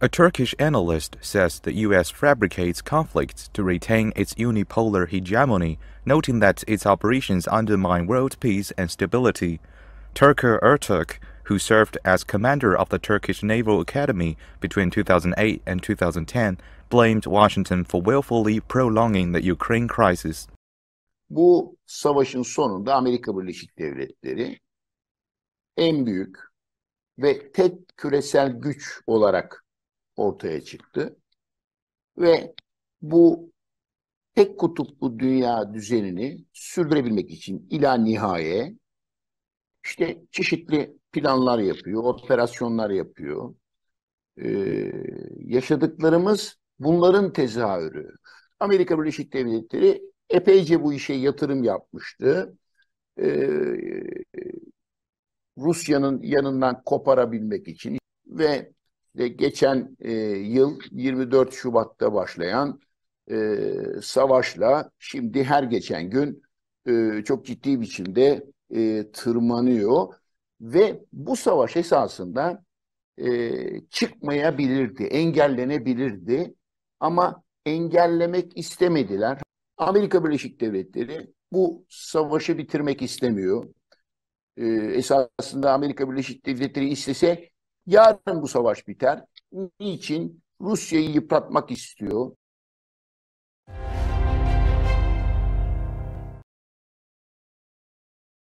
A Turkish analyst says the US fabricates conflicts to retain its unipolar hegemony, noting that its operations undermine world peace and stability. Turker Ertürk, who served as commander of the Turkish Naval Academy between 2008 and 2010, blamed Washington for willfully prolonging the Ukraine crisis. Bu savaşın sonunda Amerika Birleşik Devletleri en büyük ve tek küresel güç olarak ortaya çıktı ve bu tek kutuplu dünya düzenini sürdürebilmek için ila nihaye işte çeşitli planlar yapıyor, operasyonlar yapıyor. Yaşadıklarımız bunların tezahürü. Amerika Birleşik Devletleri epeyce bu işe yatırım yapmıştı. Ee, Rusya'nın yanından koparabilmek için ve geçen yıl 24 Şubat'ta başlayan savaşla şimdi her geçen gün çok ciddi biçimde tırmanıyor ve bu savaş esasında çıkmayabilirdi, engellenebilirdi ama engellemek istemediler. Amerika Birleşik Devletleri bu savaşı bitirmek istemiyor. Esasında Amerika Birleşik Devletleri istese yarın bu savaş biter. Niçin? Rusya'yı yıpratmak istiyor.